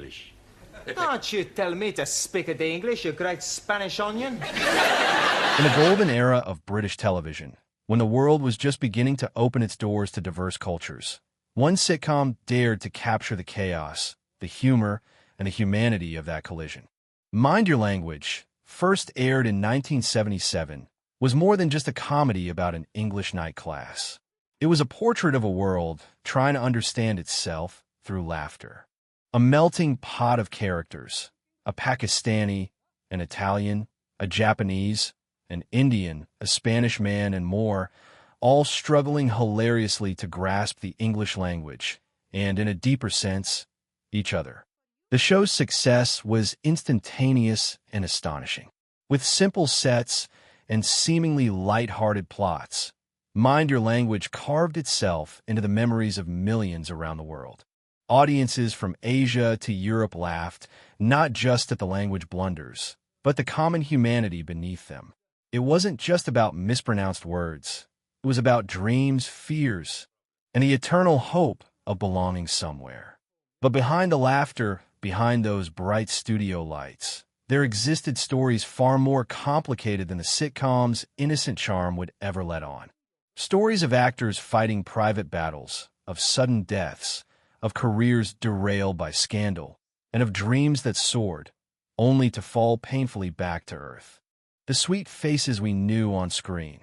English. Don't you tell me to speak of the English, you great Spanish onion. In the golden era of British television, when the world was just beginning to open its doors to diverse cultures, one sitcom dared to capture the chaos, the humor, and the humanity of that collision. Mind Your Language, first aired in 1977, was more than just a comedy about an English night class. It was a portrait of a world trying to understand itself through laughter. A melting pot of characters, a Pakistani, an Italian, a Japanese, an Indian, a Spanish man, and more, all struggling hilariously to grasp the English language and, in a deeper sense, each other. The show's success was instantaneous and astonishing. With simple sets and seemingly light-hearted plots, Mind Your Language carved itself into the memories of millions around the world. Audiences from Asia to Europe laughed, not just at the language blunders, but the common humanity beneath them. It wasn't just about mispronounced words. It was about dreams, fears, and the eternal hope of belonging somewhere. But behind the laughter, behind those bright studio lights, there existed stories far more complicated than the sitcom's innocent charm would ever let on. Stories of actors fighting private battles, of sudden deaths, of careers derailed by scandal, and of dreams that soared, only to fall painfully back to earth. The sweet faces we knew on screen,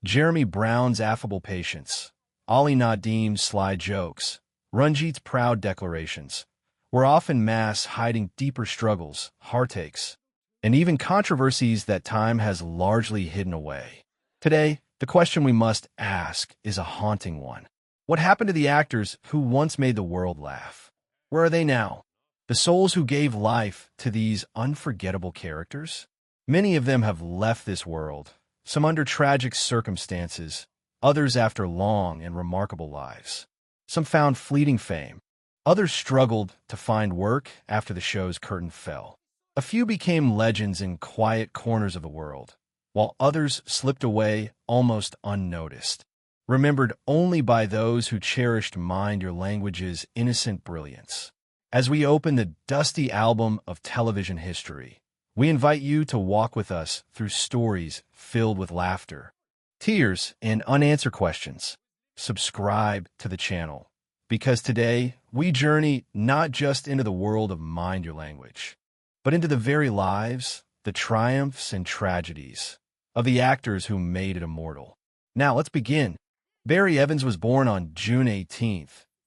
Jeremy Brown's affable patience, Ali Nadim's sly jokes, Ranjit's proud declarations, were often masks hiding deeper struggles, heartaches, and even controversies that time has largely hidden away. Today, the question we must ask is a haunting one. What happened to the actors who once made the world laugh? Where are they now? The souls who gave life to these unforgettable characters? Many of them have left this world, some under tragic circumstances, others after long and remarkable lives. Some found fleeting fame. Others struggled to find work after the show's curtain fell. A few became legends in quiet corners of the world, while others slipped away almost unnoticed, remembered only by those who cherished Mind Your Language's innocent brilliance. As we open the dusty album of television history, we invite you to walk with us through stories filled with laughter, tears, and unanswered questions. Subscribe to the channel, because today we journey not just into the world of Mind Your Language, but into the very lives, the triumphs, and tragedies of the actors who made it immortal. Now let's begin. Barry Evans was born on June 18,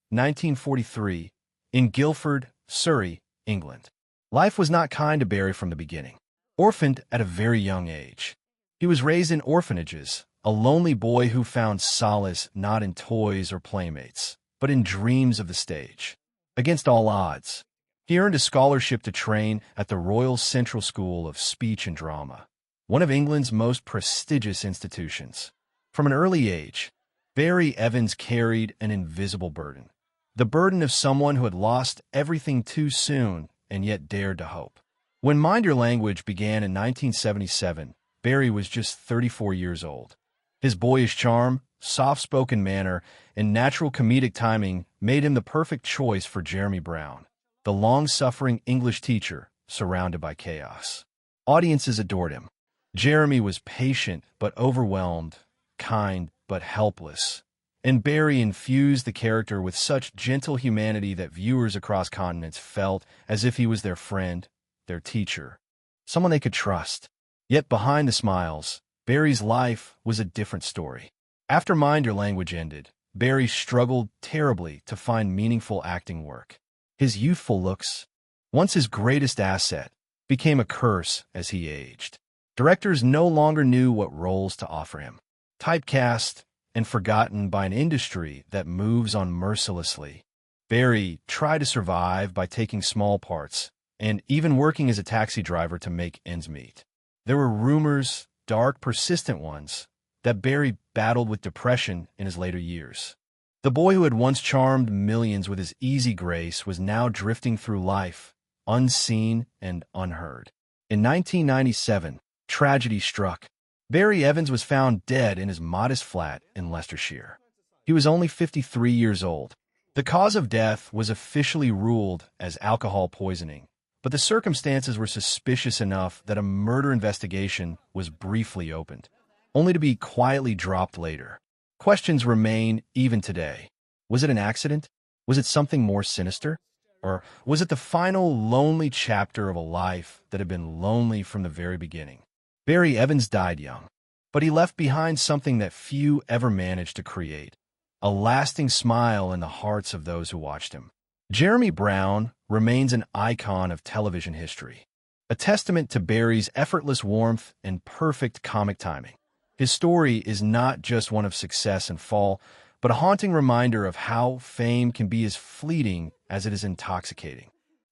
1943, in Guildford, Surrey, England. Life was not kind to Barry from the beginning. Orphaned at a very young age, he was raised in orphanages, a lonely boy who found solace not in toys or playmates, but in dreams of the stage. Against all odds, he earned a scholarship to train at the Royal Central School of Speech and Drama, one of England's most prestigious institutions. From an early age, Barry Evans carried an invisible burden, the burden of someone who had lost everything too soon and yet dared to hope. When Mind Your Language began in 1977, Barry was just 34 years old. His boyish charm, soft-spoken manner, and natural comedic timing made him the perfect choice for Jeremy Brown, the long-suffering English teacher surrounded by chaos. Audiences adored him. Jeremy was patient but overwhelmed, kind but helpless, and Barry infused the character with such gentle humanity that viewers across continents felt as if he was their friend, their teacher, someone they could trust. Yet behind the smiles, Barry's life was a different story. After Mind Your Language ended, Barry struggled terribly to find meaningful acting work. His youthful looks, once his greatest asset, became a curse as he aged. Directors no longer knew what roles to offer him. Typecast and forgotten by an industry that moves on mercilessly, Barry tried to survive by taking small parts and even working as a taxi driver to make ends meet. There were rumors, dark, persistent ones, that Barry battled with depression in his later years. The boy who had once charmed millions with his easy grace was now drifting through life, unseen and unheard. In 1997, tragedy struck. Barry Evans was found dead in his modest flat in Leicestershire. He was only 53 years old. The cause of death was officially ruled as alcohol poisoning, but the circumstances were suspicious enough that a murder investigation was briefly opened, only to be quietly dropped later. Questions remain even today. Was it an accident? Was it something more sinister? Or was it the final lonely chapter of a life that had been lonely from the very beginning? Barry Evans died young, but he left behind something that few ever managed to create, a lasting smile in the hearts of those who watched him. Jeremy Brown remains an icon of television history, a testament to Barry's effortless warmth and perfect comic timing. His story is not just one of success and fall, but a haunting reminder of how fame can be as fleeting as it is intoxicating.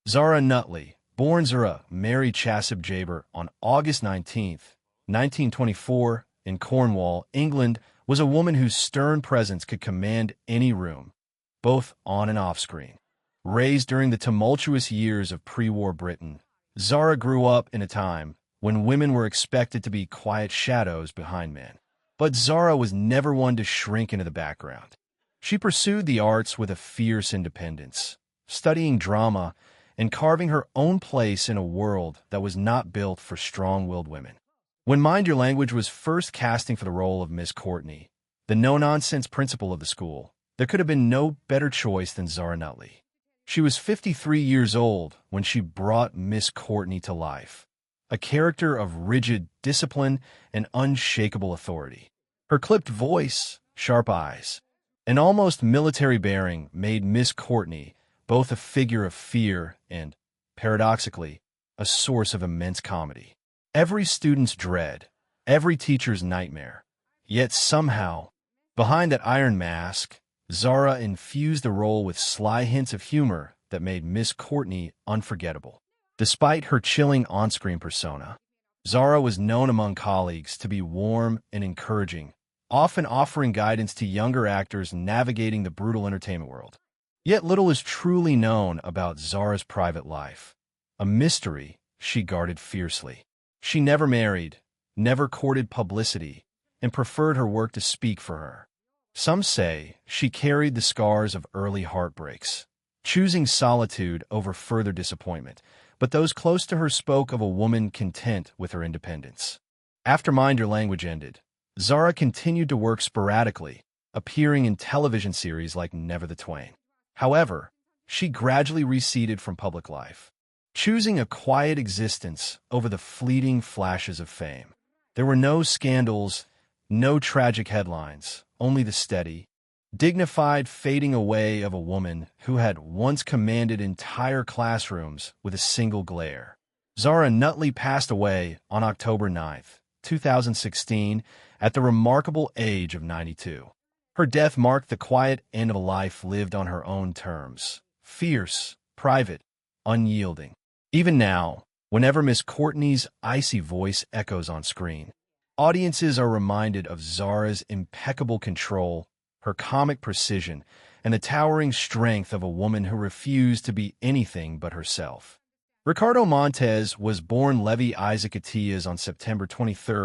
Zara Nutley, born Zara Mary Chasub Jaber on August 19, 1924, in Cornwall, England, was a woman whose stern presence could command any room, both on and off screen. Raised during the tumultuous years of pre-war Britain, Zara grew up in a time when women were expected to be quiet shadows behind men. But Zara was never one to shrink into the background. She pursued the arts with a fierce independence, studying drama and carving her own place in a world that was not built for strong-willed women. When Mind Your Language was first casting for the role of Miss Courtney, the no-nonsense principal of the school, there could have been no better choice than Zara Nutley. She was 53 years old when she brought Miss Courtney to life, a character of rigid discipline and unshakable authority. Her clipped voice, sharp eyes, and almost military bearing made Miss Courtney both a figure of fear and, paradoxically, a source of immense comedy. Every student's dread, every teacher's nightmare. Yet somehow, behind that iron mask, Zara infused the role with sly hints of humor that made Miss Courtney unforgettable. Despite her chilling on-screen persona, Zara was known among colleagues to be warm and encouraging, often offering guidance to younger actors navigating the brutal entertainment world. Yet little is truly known about Zara's private life, a mystery she guarded fiercely. She never married, never courted publicity, and preferred her work to speak for her. Some say she carried the scars of early heartbreaks, choosing solitude over further disappointment, but those close to her spoke of a woman content with her independence. After Mind Your Language ended, Zara continued to work sporadically, appearing in television series like Never the Twain. However, she gradually receded from public life, choosing a quiet existence over the fleeting flashes of fame. There were no scandals, no tragic headlines, only the steady, dignified fading away of a woman who had once commanded entire classrooms with a single glare. Zara Nutley passed away on October 9, 2016, at the remarkable age of 92. Her death marked the quiet end of a life lived on her own terms, fierce, private, unyielding. Even now, whenever Miss Courtney's icy voice echoes on screen, audiences are reminded of Zara's impeccable control, her comic precision, and the towering strength of a woman who refused to be anything but herself. Ricardo Montes was born Levi Isaac Attias on September 23,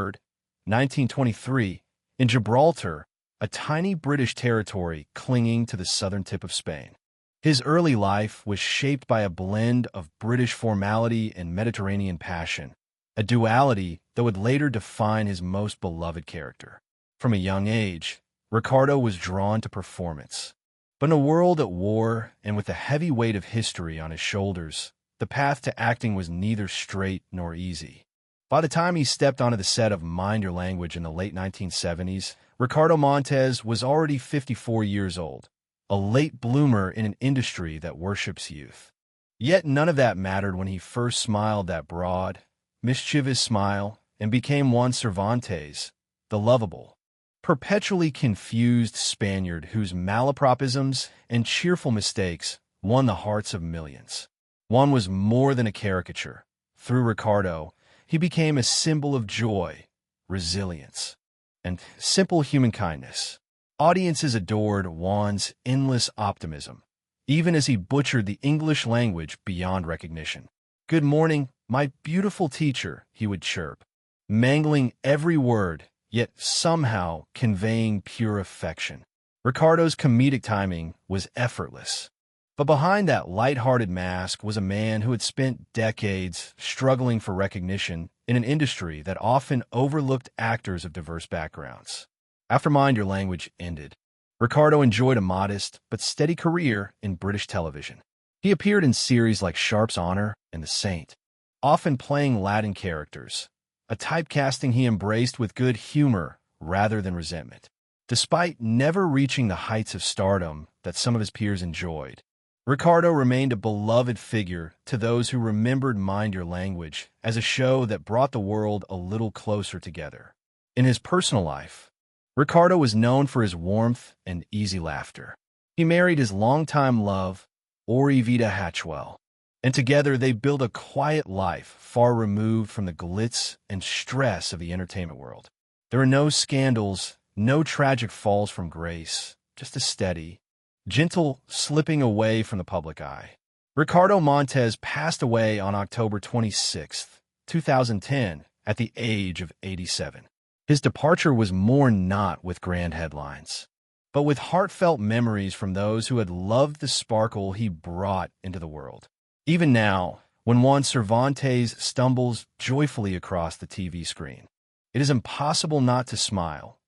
1923, in Gibraltar, a tiny British territory clinging to the southern tip of Spain. His early life was shaped by a blend of British formality and Mediterranean passion, a duality that would later define his most beloved character. From a young age, Ricardo was drawn to performance. But in a world at war and with the heavy weight of history on his shoulders, the path to acting was neither straight nor easy. By the time he stepped onto the set of Mind Your Language in the late 1970s, Ricardo Montes was already 54 years old, a late bloomer in an industry that worships youth. Yet none of that mattered when he first smiled that broad, mischievous smile and became Juan Cervantes, the lovable, perpetually confused Spaniard whose malapropisms and cheerful mistakes won the hearts of millions. Juan was more than a caricature. Through Ricardo, he became a symbol of joy, resilience, and simple human kindness. Audiences adored Juan's endless optimism, even as he butchered the English language beyond recognition. "Good morning, my beautiful teacher," he would chirp, mangling every word, yet somehow conveying pure affection. Ricardo's comedic timing was effortless. But behind that light-hearted mask was a man who had spent decades struggling for recognition in an industry that often overlooked actors of diverse backgrounds. After Mind Your Language ended, Ricardo enjoyed a modest but steady career in British television. He appeared in series like Sharp's Honor and The Saint, often playing Latin characters, a typecasting he embraced with good humor rather than resentment. Despite never reaching the heights of stardom that some of his peers enjoyed, Ricardo remained a beloved figure to those who remembered Mind Your Language as a show that brought the world a little closer together. In his personal life, Ricardo was known for his warmth and easy laughter. He married his longtime love, Ori Vida Hatchwell, and together they built a quiet life far removed from the glitz and stress of the entertainment world. There were no scandals, no tragic falls from grace, just a steady, gentle slipping away from the public eye. Ricardo Montes passed away on October 26, 2010, at the age of 87. His departure was mourned not with grand headlines, but with heartfelt memories from those who had loved the sparkle he brought into the world. Even now, when Juan Cervantes stumbles joyfully across the TV screen, it is impossible not to smile.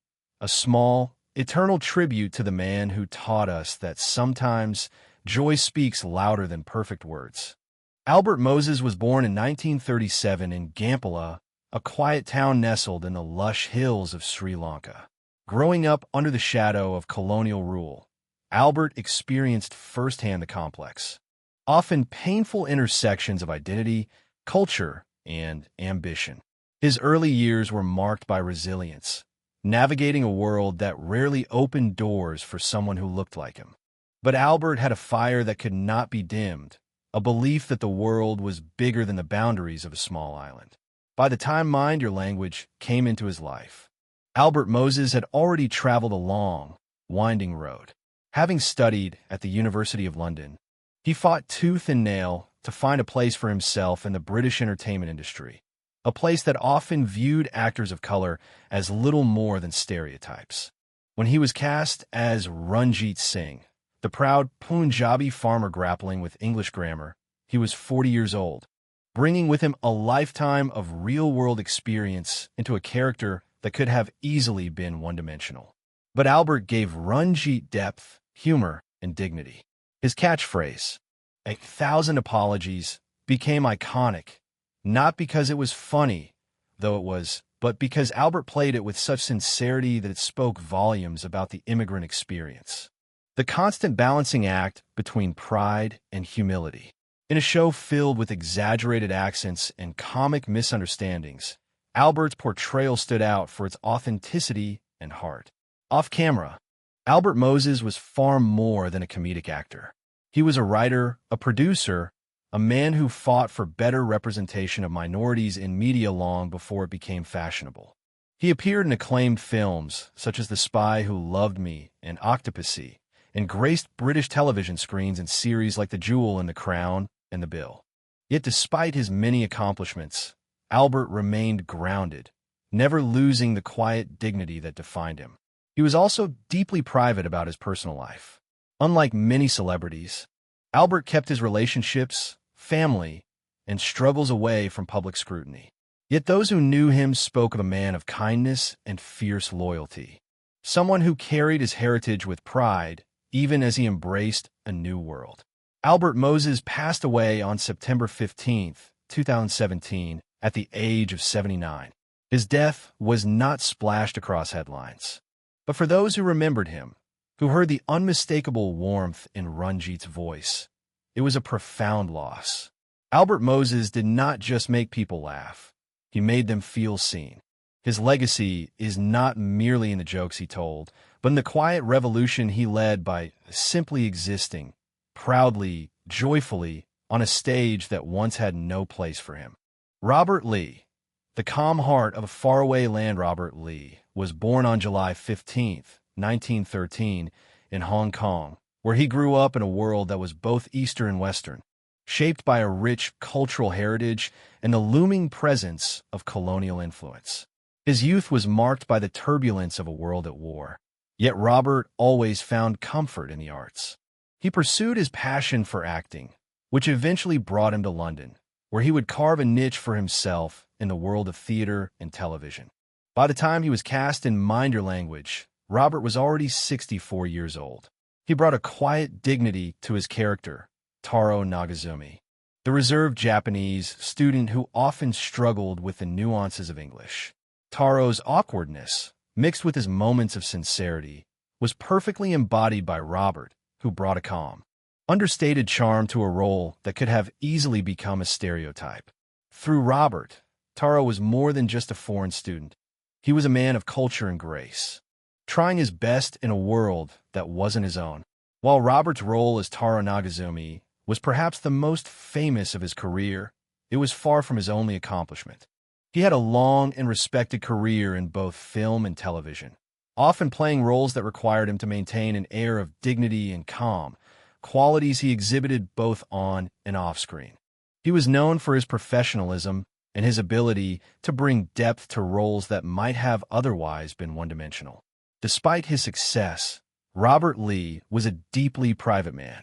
A small, eternal tribute to the man who taught us that sometimes joy speaks louder than perfect words. Albert Moses was born in 1937 in Gampala, a quiet town nestled in the lush hills of Sri Lanka. Growing up under the shadow of colonial rule, Albert experienced firsthand the complex, often painful intersections of identity, culture, and ambition. His early years were marked by resilience, navigating a world that rarely opened doors for someone who looked like him. But Albert had a fire that could not be dimmed, a belief that the world was bigger than the boundaries of a small island. By the time Mind Your Language came into his life, Albert Moses had already traveled a long, winding road. Having studied at the University of London, he fought tooth and nail to find a place for himself in the British entertainment industry, a place that often viewed actors of color as little more than stereotypes. When he was cast as Ranjit Singh, the proud Punjabi farmer grappling with English grammar, he was 40 years old, bringing with him a lifetime of real-world experience into a character that could have easily been one-dimensional. But Albert gave Ranjit depth, humor, and dignity. His catchphrase, "A thousand apologies," became iconic, not because it was funny, though it was, but because Albert played it with such sincerity that it spoke volumes about the immigrant experience. The constant balancing act between pride and humility. In a show filled with exaggerated accents and comic misunderstandings, Albert's portrayal stood out for its authenticity and heart. Off camera, Albert Moses was far more than a comedic actor. He was a writer, a producer, a man who fought for better representation of minorities in media long before it became fashionable. He appeared in acclaimed films such as The Spy Who Loved Me and Octopussy, and graced British television screens in series like The Jewel and The Crown and The Bill. Yet despite his many accomplishments, Albert remained grounded, never losing the quiet dignity that defined him. He was also deeply private about his personal life. Unlike many celebrities, Albert kept his relationships, family, and struggles away from public scrutiny. Yet those who knew him spoke of a man of kindness and fierce loyalty, someone who carried his heritage with pride even as he embraced a new world. Albert Moses passed away on September 15, 2017, at the age of 79. His death was not splashed across headlines, but for those who remembered him, who heard the unmistakable warmth in Ranjit's voice, it was a profound loss. Albert Moses did not just make people laugh, he made them feel seen. His legacy is not merely in the jokes he told, but in the quiet revolution he led by simply existing, proudly, joyfully, on a stage that once had no place for him. Robert Lee, the calm heart of a faraway land. Robert Lee was born on July 15, 1913, in Hong Kong, where he grew up in a world that was both Eastern and Western, shaped by a rich cultural heritage and the looming presence of colonial influence. His youth was marked by the turbulence of a world at war. Yet Robert always found comfort in the arts. He pursued his passion for acting, which eventually brought him to London, where he would carve a niche for himself in the world of theater and television. By the time he was cast in Mind Your Language, Robert was already 64 years old. He brought a quiet dignity to his character, Taro Nagazumi, the reserved Japanese student who often struggled with the nuances of English. Taro's awkwardness, mixed with his moments of sincerity, was perfectly embodied by Robert, who brought a calm, understated charm to a role that could have easily become a stereotype. Through Robert, Taro was more than just a foreign student. He was a man of culture and grace, trying his best in a world that wasn't his own. While Robert's role as Taro Nagazumi was perhaps the most famous of his career, it was far from his only accomplishment. He had a long and respected career in both film and television, often playing roles that required him to maintain an air of dignity and calm, qualities he exhibited both on and off screen. He was known for his professionalism and his ability to bring depth to roles that might have otherwise been one-dimensional. Despite his success, Robert Lee was a deeply private man.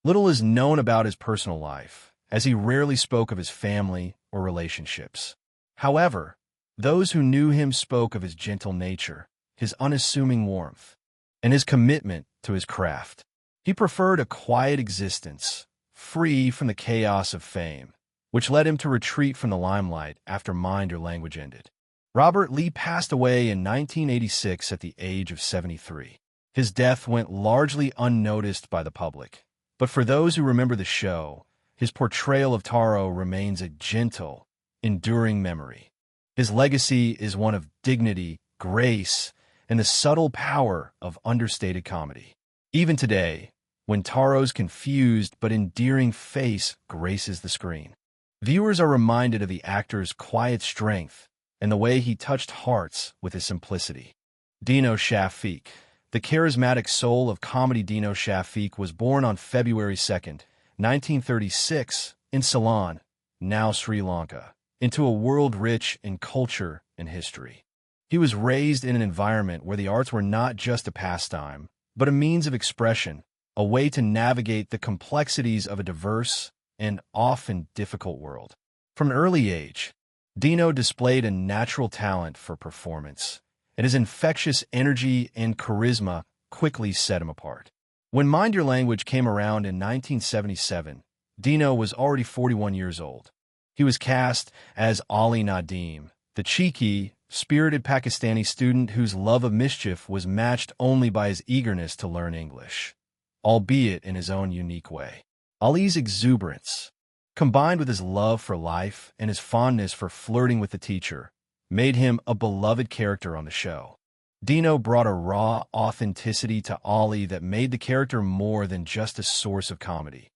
Little is known about his personal life, as he rarely spoke of his family or relationships. However, those who knew him spoke of his gentle nature, his unassuming warmth, and his commitment to his craft. He preferred a quiet existence, free from the chaos of fame, which led him to retreat from the limelight after Mind Your Language ended. Robert Lee passed away in 1986 at the age of 73. His death went largely unnoticed by the public, but for those who remember the show, his portrayal of Taro remains a gentle, enduring memory. His legacy is one of dignity, grace, and the subtle power of understated comedy. Even today, when Taro's confused but endearing face graces the screen, viewers are reminded of the actor's quiet strength and the way he touched hearts with his simplicity. Dino Shafiq, the charismatic soul of comedy. Dino Shafiq was born on February 2, 1936, in Ceylon, now Sri Lanka, into a world rich in culture and history. He was raised in an environment where the arts were not just a pastime, but a means of expression, a way to navigate the complexities of a diverse and often difficult world. From an early age, Dino displayed a natural talent for performance, and his infectious energy and charisma quickly set him apart. When Mind Your Language came around in 1977, Dino was already 41 years old. He was cast as Ali Nadeem, the cheeky, spirited Pakistani student whose love of mischief was matched only by his eagerness to learn English, albeit in his own unique way. Ali's exuberance, combined with his love for life and his fondness for flirting with the teacher, made him a beloved character on the show. Dino brought a raw authenticity to Ali that made the character more than just a source of comedy.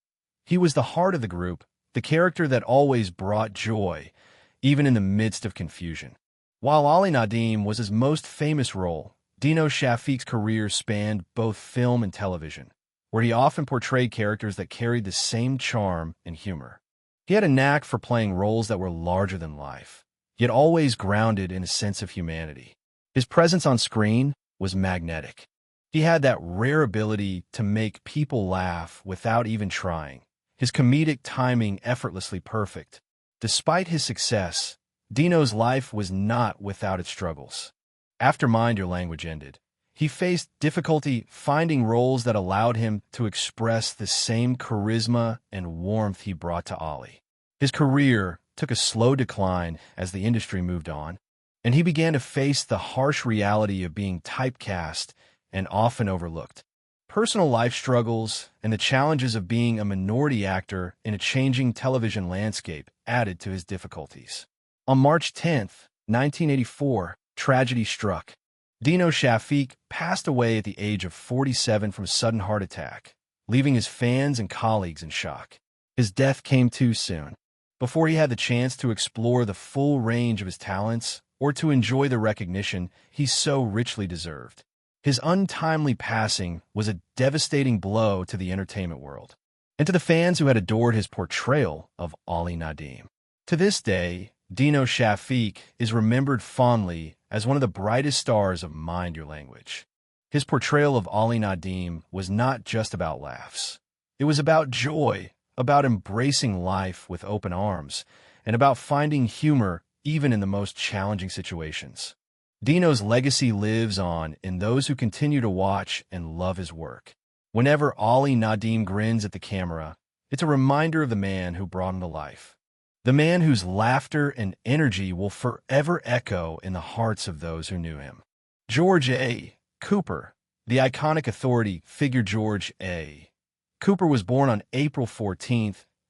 He was the heart of the group, the character that always brought joy, even in the midst of confusion. While Ali Nadeem was his most famous role, Dino Shafiq's career spanned both film and television, where he often portrayed characters that carried the same charm and humor. He had a knack for playing roles that were larger than life, yet always grounded in a sense of humanity. His presence on screen was magnetic. He had that rare ability to make people laugh without even trying, his comedic timing effortlessly perfect. Despite his success, Dino's life was not without its struggles. After Mind Your Language ended, he faced difficulty finding roles that allowed him to express the same charisma and warmth he brought to Ali. His career took a slow decline as the industry moved on, and he began to face the harsh reality of being typecast and often overlooked. Personal life struggles and the challenges of being a minority actor in a changing television landscape added to his difficulties. On March 10, 1984, tragedy struck. Dino Shafiq passed away at the age of 47 from a sudden heart attack, leaving his fans and colleagues in shock. His death came too soon, before he had the chance to explore the full range of his talents or to enjoy the recognition he so richly deserved. His untimely passing was a devastating blow to the entertainment world, and to the fans who had adored his portrayal of Ali Nadeem. To this day, Dino Shafiq is remembered fondly as one of the brightest stars of Mind Your Language. His portrayal of Ali Nadim was not just about laughs. It was about joy, about embracing life with open arms, and about finding humor even in the most challenging situations. Dino's legacy lives on in those who continue to watch and love his work. Whenever Ali Nadim grins at the camera, it's a reminder of the man who brought him to life. The man whose laughter and energy will forever echo in the hearts of those who knew him. George A. Cooper, the iconic authority figure. George A. Cooper was born on April 14,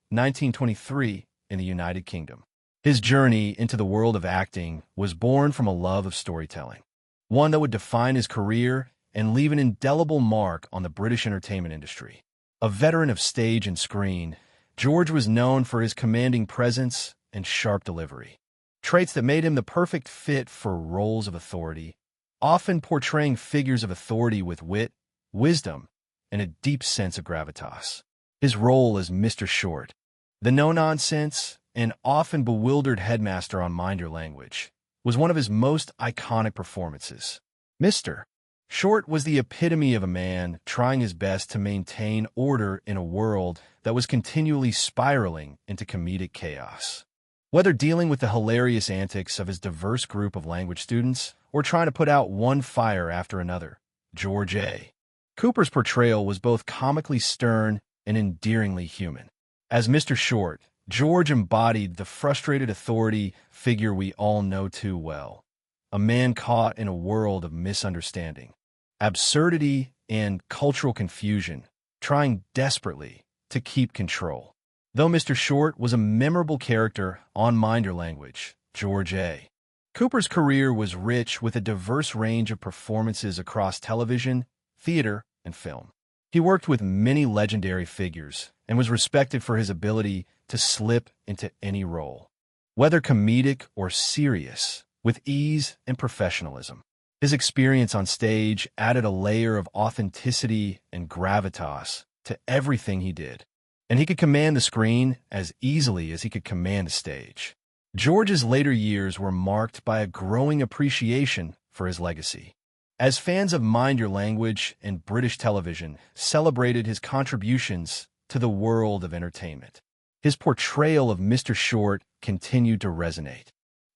1923, in the United Kingdom. His journey into the world of acting was born from a love of storytelling, one that would define his career and leave an indelible mark on the British entertainment industry. A veteran of stage and screen, George was known for his commanding presence and sharp delivery, traits that made him the perfect fit for roles of authority, often portraying figures of authority with wit, wisdom, and a deep sense of gravitas. His role as Mr. Short, the no-nonsense and often bewildered headmaster on Mind Your Language, was one of his most iconic performances. Mr. Short was the epitome of a man trying his best to maintain order in a world that was continually spiraling into comedic chaos. Whether dealing with the hilarious antics of his diverse group of language students or trying to put out one fire after another, George A. Cooper's portrayal was both comically stern and endearingly human. As Mr. Short, George embodied the frustrated authority figure we all know too well, a man caught in a world of misunderstanding, absurdity, and cultural confusion, trying desperately to keep control. Though Mr. Short was a memorable character on Mind Your Language, George A. Cooper's career was rich with a diverse range of performances across television, theater, and film. He worked with many legendary figures and was respected for his ability to slip into any role, whether comedic or serious, with ease and professionalism. His experience on stage added a layer of authenticity and gravitas to everything he did, and he could command the screen as easily as he could command the stage. George's later years were marked by a growing appreciation for his legacy, as fans of Mind Your Language and British television celebrated his contributions to the world of entertainment. His portrayal of Mr. Short continued to resonate,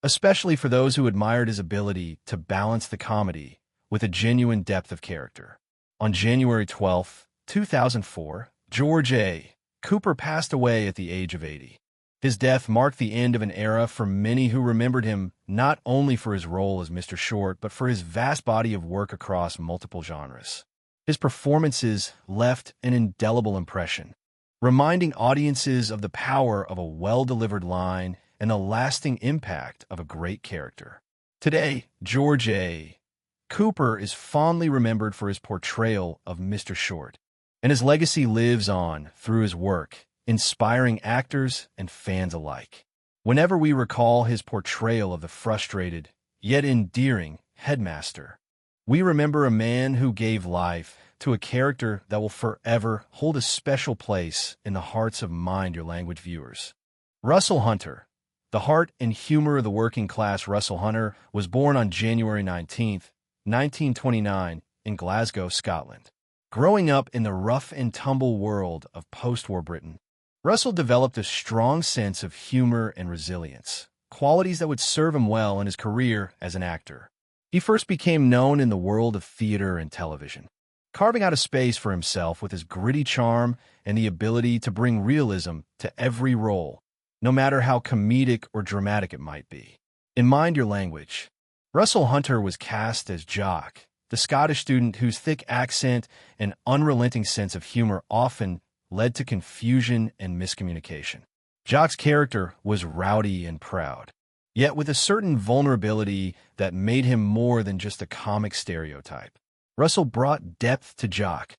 especially for those who admired his ability to balance the comedy with a genuine depth of character. On January 12, 2004, George A. Cooper passed away at the age of 80. His death marked the end of an era for many who remembered him not only for his role as Mr. Short, but for his vast body of work across multiple genres. His performances left an indelible impression, reminding audiences of the power of a well-delivered line and the lasting impact of a great character. Today, George A. Cooper is fondly remembered for his portrayal of Mr. Short, and his legacy lives on through his work, inspiring actors and fans alike. Whenever we recall his portrayal of the frustrated, yet endearing headmaster, we remember a man who gave life to a character that will forever hold a special place in the hearts of Mind Your Language viewers. Russell Hunter, the heart and humor of the working class. Russell Hunter was born on January 19, 1929, in Glasgow, Scotland. Growing up in the rough-and-tumble world of post-war Britain, Russell developed a strong sense of humor and resilience, qualities that would serve him well in his career as an actor. He first became known in the world of theater and television, carving out a space for himself with his gritty charm and the ability to bring realism to every role, no matter how comedic or dramatic it might be. In Mind Your Language, Russell Hunter was cast as Jock, the Scottish student whose thick accent and unrelenting sense of humor often led to confusion and miscommunication. Jock's character was rowdy and proud, yet with a certain vulnerability that made him more than just a comic stereotype. Russell brought depth to Jock,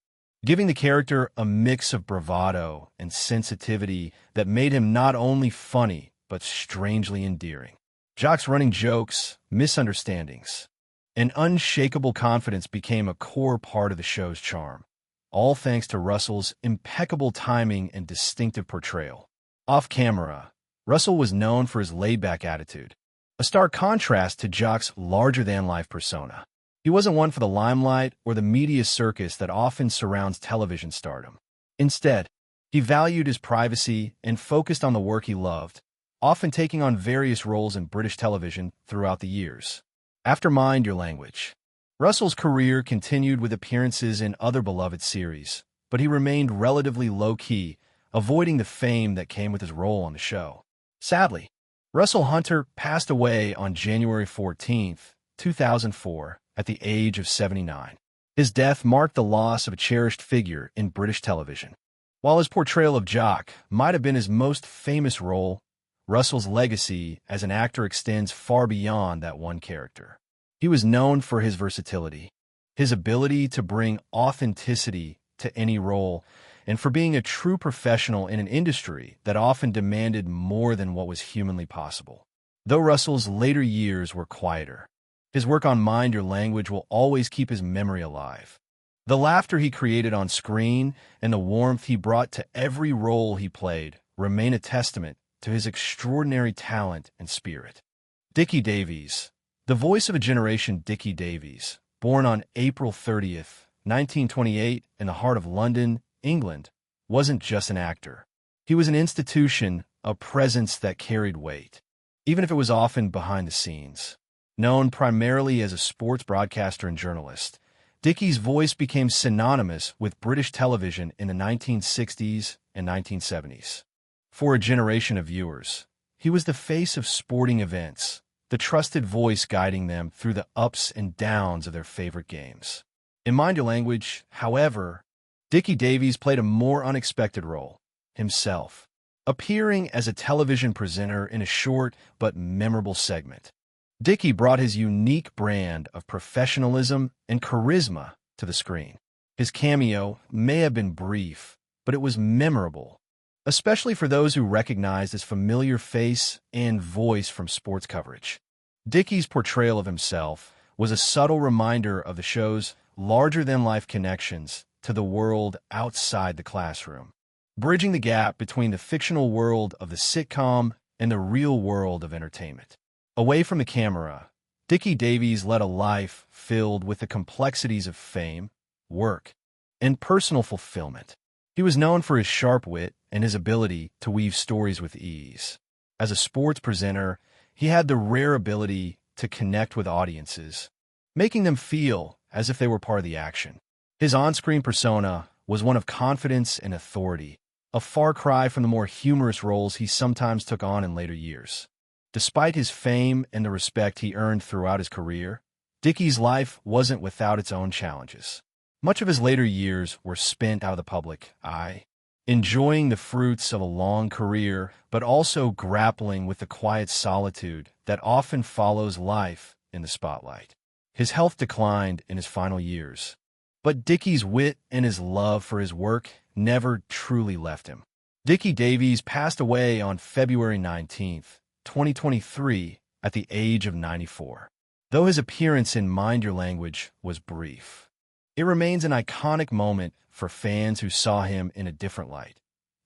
giving the character a mix of bravado and sensitivity that made him not only funny, but strangely endearing. Jock's running jokes, misunderstandings, and unshakable confidence became a core part of the show's charm, all thanks to Russell's impeccable timing and distinctive portrayal. Off-camera, Russell was known for his laid-back attitude, a stark contrast to Jock's larger-than-life persona. He wasn't one for the limelight or the media circus that often surrounds television stardom. Instead, he valued his privacy and focused on the work he loved, often taking on various roles in British television throughout the years. After Mind Your Language, Russell's career continued with appearances in other beloved series, but he remained relatively low-key, avoiding the fame that came with his role on the show. Sadly, Russell Hunter passed away on January 14, 2004, at the age of 79. His death marked the loss of a cherished figure in British television. While his portrayal of Jock might have been his most famous role, Russell's legacy as an actor extends far beyond that one character. He was known for his versatility, his ability to bring authenticity to any role, and for being a true professional in an industry that often demanded more than what was humanly possible. Though Russell's later years were quieter, his work on Mind Your Language will always keep his memory alive. The laughter he created on screen and the warmth he brought to every role he played remain a testament to his extraordinary talent and spirit. Dickie Davies, the voice of a generation. Dickie Davies, born on April 30th, 1928 in the heart of London, England, wasn't just an actor. He was an institution, a presence that carried weight, even if it was often behind the scenes. Known primarily as a sports broadcaster and journalist, Dickie's voice became synonymous with British television in the 1960s and 1970s. For a generation of viewers, he was the face of sporting events, the trusted voice guiding them through the ups and downs of their favorite games. In Mind Your Language, however, Dickie Davies played a more unexpected role, himself, appearing as a television presenter in a short but memorable segment. Dickie brought his unique brand of professionalism and charisma to the screen. His cameo may have been brief, but it was memorable, especially for those who recognized his familiar face and voice from sports coverage. Dickie's portrayal of himself was a subtle reminder of the show's larger-than-life connections to the world outside the classroom, bridging the gap between the fictional world of the sitcom and the real world of entertainment. Away from the camera, Dickie Davies led a life filled with the complexities of fame, work, and personal fulfillment. He was known for his sharp wit and his ability to weave stories with ease. As a sports presenter, he had the rare ability to connect with audiences, making them feel as if they were part of the action. His on-screen persona was one of confidence and authority, a far cry from the more humorous roles he sometimes took on in later years. Despite his fame and the respect he earned throughout his career, Dickie's life wasn't without its own challenges. Much of his later years were spent out of the public eye, enjoying the fruits of a long career, but also grappling with the quiet solitude that often follows life in the spotlight. His health declined in his final years, but Dickie's wit and his love for his work never truly left him. Dickie Davies passed away on February 19th, 2023, at the age of 94. Though his appearance in Mind Your Language was brief, it remains an iconic moment for fans who saw him in a different light.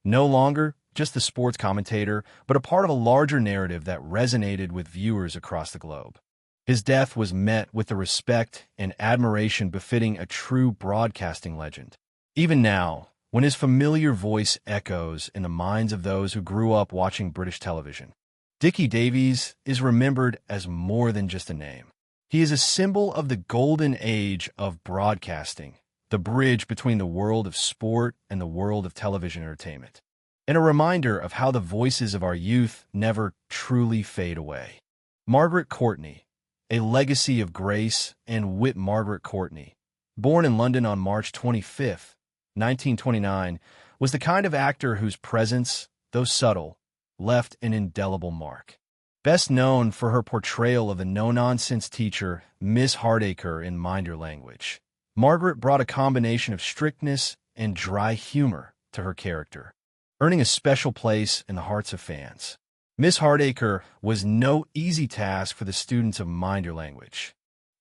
No longer just the sports commentator, but a part of a larger narrative that resonated with viewers across the globe. His death was met with the respect and admiration befitting a true broadcasting legend. Even now, when his familiar voice echoes in the minds of those who grew up watching British television, Dickie Davies is remembered as more than just a name. He is a symbol of the golden age of broadcasting, the bridge between the world of sport and the world of television entertainment, and a reminder of how the voices of our youth never truly fade away. Margaret Courtney, a legacy of grace and wit. Margaret Courtney, born in London on March 25, 1929, was the kind of actor whose presence, though subtle, left an indelible mark. Best known for her portrayal of the no-nonsense teacher, Miss Hardacre in Mind Your Language, Margaret brought a combination of strictness and dry humor to her character, earning a special place in the hearts of fans. Miss Hardacre was no easy task for the students of Mind Your Language,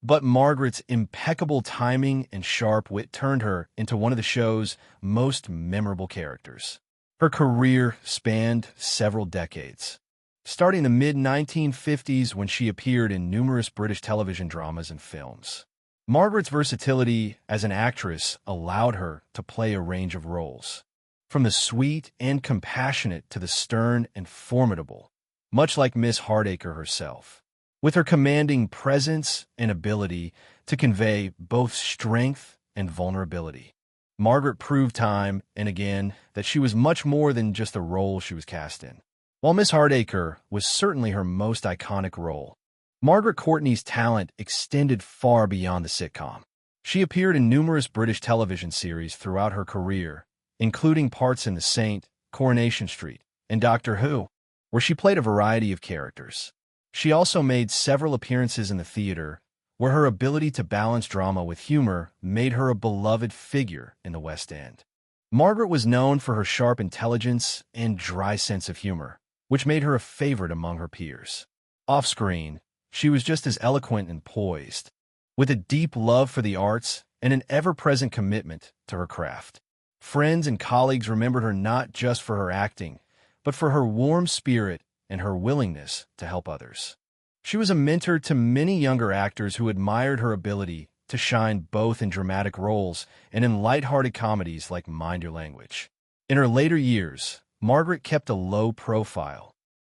but Margaret's impeccable timing and sharp wit turned her into one of the show's most memorable characters. Her career spanned several decades, starting in the mid-1950s when she appeared in numerous British television dramas and films. Margaret's versatility as an actress allowed her to play a range of roles, from the sweet and compassionate to the stern and formidable, much like Miss Hardacre herself. With her commanding presence and ability to convey both strength and vulnerability, Margaret proved time and again that she was much more than just a role she was cast in. While Miss Hardacre was certainly her most iconic role, Margaret Courtney's talent extended far beyond the sitcom. She appeared in numerous British television series throughout her career, including parts in The Saint, Coronation Street, and Doctor Who, where she played a variety of characters. She also made several appearances in the theater, where her ability to balance drama with humor made her a beloved figure in the West End. Margaret was known for her sharp intelligence and dry sense of humor, which made her a favorite among her peers. Off-screen, she was just as eloquent and poised, with a deep love for the arts and an ever-present commitment to her craft. Friends and colleagues remembered her not just for her acting, but for her warm spirit and her willingness to help others. She was a mentor to many younger actors who admired her ability to shine both in dramatic roles and in lighthearted comedies like Mind Your Language. In her later years, Margaret kept a low profile,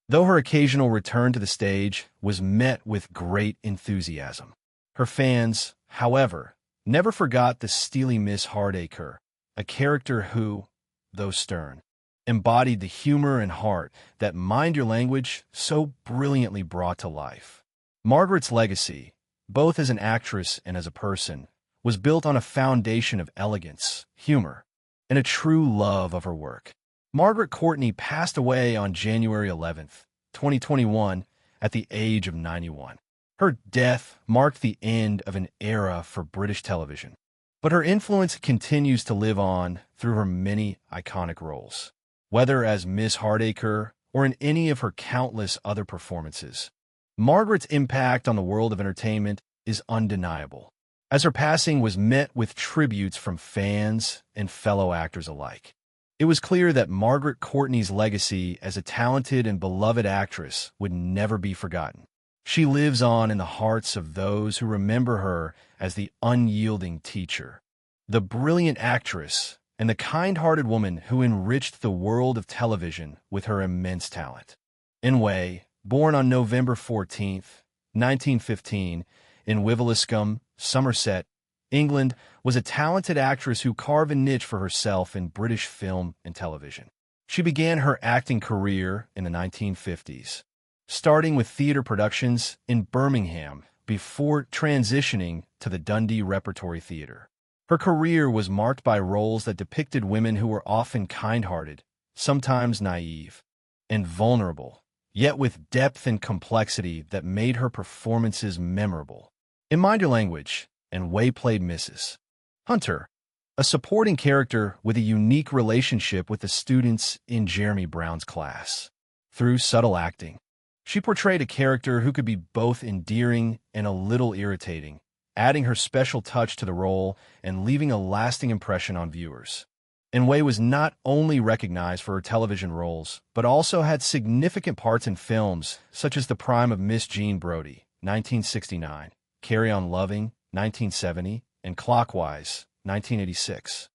though her occasional return to the stage was met with great enthusiasm. Her fans, however, never forgot the steely Miss Hardacre, a character who, though stern, embodied the humor and heart that Mind Your Language so brilliantly brought to life. Margaret's legacy, both as an actress and as a person, was built on a foundation of elegance, humor, and a true love of her work. Margaret Courtney passed away on January 11th, 2021, at the age of 91. Her death marked the end of an era for British television, but her influence continues to live on through her many iconic roles. Whether as Miss Hardacre or in any of her countless other performances, Margaret's impact on the world of entertainment is undeniable, as her passing was met with tributes from fans and fellow actors alike. It was clear that Margaret Courtney's legacy as a talented and beloved actress would never be forgotten. She lives on in the hearts of those who remember her as the unyielding teacher, the brilliant actress, and the kind-hearted woman who enriched the world of television with her immense talent. Inway, born on November 14, 1915, in Wiveliscombe, Somerset, England, was a talented actress who carved a niche for herself in British film and television. She began her acting career in the 1950s, starting with theater productions in Birmingham before transitioning to the Dundee Repertory Theatre. Her career was marked by roles that depicted women who were often kind-hearted, sometimes naive, and vulnerable, yet with depth and complexity that made her performances memorable. In Mind Your Language, and Way played Mrs. Hunter, a supporting character with a unique relationship with the students in Jeremy Brown's class. Through subtle acting, she portrayed a character who could be both endearing and a little irritating, adding her special touch to the role and leaving a lasting impression on viewers. Way was not only recognized for her television roles, but also had significant parts in films such as The Prime of Miss Jean Brodie, 1969, Carry On Loving, 1970, and Clockwise, 1986.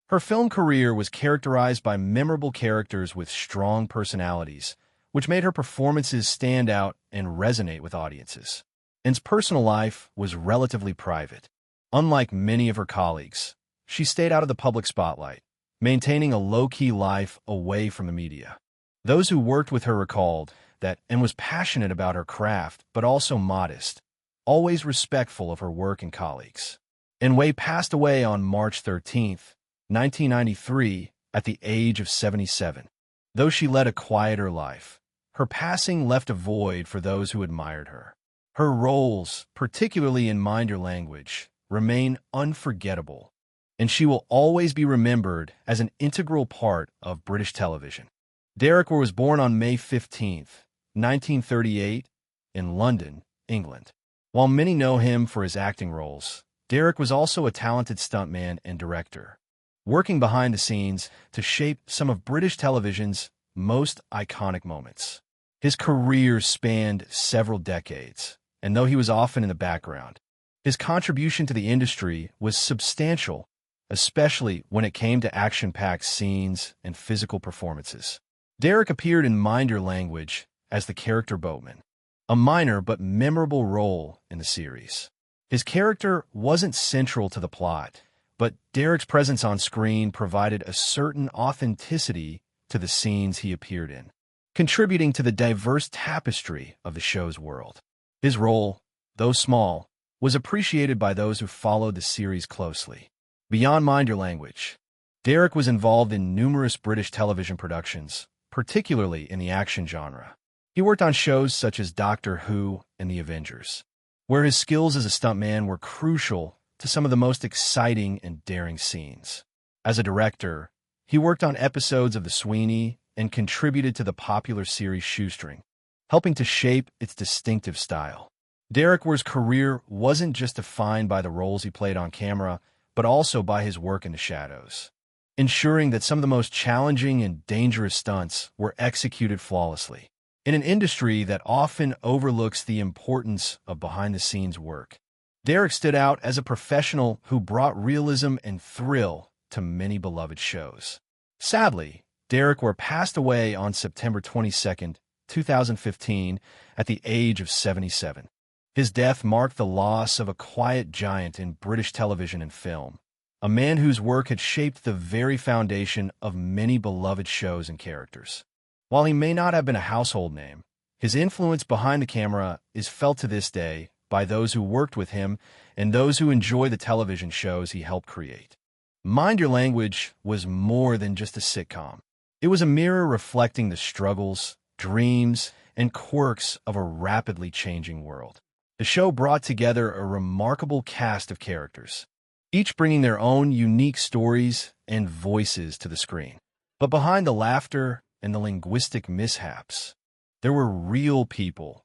Her film career was characterized by memorable characters with strong personalities, which made her performances stand out and resonate with audiences. Anne's personal life was relatively private. Unlike many of her colleagues, she stayed out of the public spotlight, maintaining a low-key life away from the media. Those who worked with her recalled that Anne was passionate about her craft, but also modest, always respectful of her work and colleagues. Way passed away on March 13, 1993, at the age of 77. Though she led a quieter life, her passing left a void for those who admired her. Her roles, particularly in Mind Your Language, remain unforgettable, and she will always be remembered as an integral part of British television. Derek was born on May 15, 1938, in London, England. While many know him for his acting roles, Derek was also a talented stuntman and director, working behind the scenes to shape some of British television's most iconic moments. His career spanned several decades, and though he was often in the background, His contribution to the industry was substantial, especially when it came to action-packed scenes and physical performances. Derek appeared in Mind Your Language as the character Boatman, a minor but memorable role in the series. His character wasn't central to the plot, but Derek's presence on screen provided a certain authenticity to the scenes he appeared in, contributing to the diverse tapestry of the show's world. His role, though small, was appreciated by those who followed the series closely. Beyond Mind Your Language, Derek was involved in numerous British television productions, particularly in the action genre. He worked on shows such as Doctor Who and The Avengers, where his skills as a stuntman were crucial to some of the most exciting and daring scenes. As a director, he worked on episodes of The Sweeney and contributed to the popular series Shoestring, helping to shape its distinctive style. Derek's career wasn't just defined by the roles he played on camera, but also by his work in the shadows, ensuring that some of the most challenging and dangerous stunts were executed flawlessly. In an industry that often overlooks the importance of behind-the-scenes work, Derek stood out as a professional who brought realism and thrill to many beloved shows. Sadly, Derek passed away on September 22, 2015, at the age of 77. His death marked the loss of a quiet giant in British television and film, a man whose work had shaped the very foundation of many beloved shows and characters. While he may not have been a household name, his influence behind the camera is felt to this day by those who worked with him and those who enjoy the television shows he helped create. Mind Your Language was more than just a sitcom. It was a mirror reflecting the struggles, dreams, and quirks of a rapidly changing world. The show brought together a remarkable cast of characters, each bringing their own unique stories and voices to the screen. But behind the laughter and the linguistic mishaps, there were real people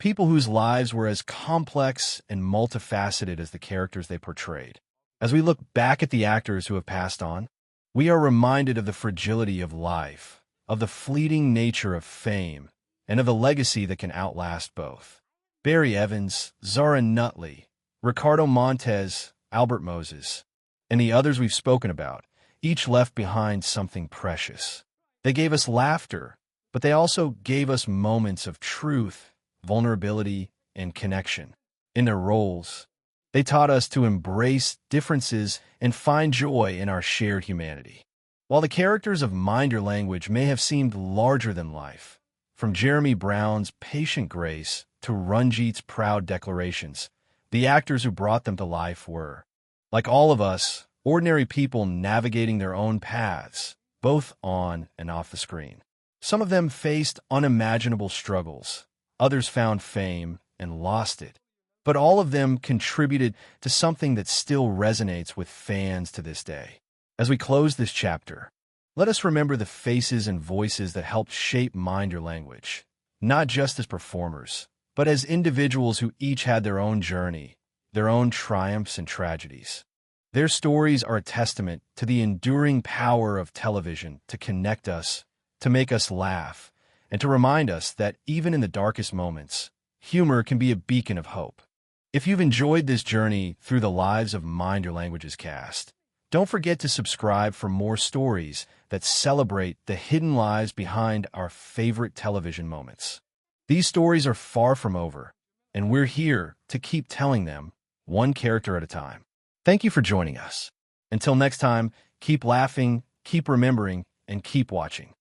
whose lives were as complex and multifaceted as the characters they portrayed. As we look back at the actors who have passed on, we are reminded of the fragility of life, of the fleeting nature of fame, and of the legacy that can outlast both. Barry Evans, Zara Nutley, Ricardo Montes, Albert Moses, and the others we've spoken about, each left behind something precious. They gave us laughter, but they also gave us moments of truth, vulnerability, and connection. In their roles, they taught us to embrace differences and find joy in our shared humanity. While the characters of Mind Your Language may have seemed larger than life, from Jeremy Brown's patient grace to Ranjit's proud declarations, the actors who brought them to life were, like all of us, ordinary people navigating their own paths, both on and off the screen. Some of them faced unimaginable struggles, others found fame and lost it, but all of them contributed to something that still resonates with fans to this day. As we close this chapter, let us remember the faces and voices that helped shape Mind Your Language, not just as performers, but as individuals who each had their own journey, their own triumphs and tragedies. Their stories are a testament to the enduring power of television to connect us, to make us laugh, and to remind us that even in the darkest moments, humor can be a beacon of hope. If you've enjoyed this journey through the lives of Mind Your Language's cast, don't forget to subscribe for more stories that celebrate the hidden lives behind our favorite television moments. These stories are far from over, and we're here to keep telling them, one character at a time. Thank you for joining us. Until next time, keep laughing, keep remembering, and keep watching.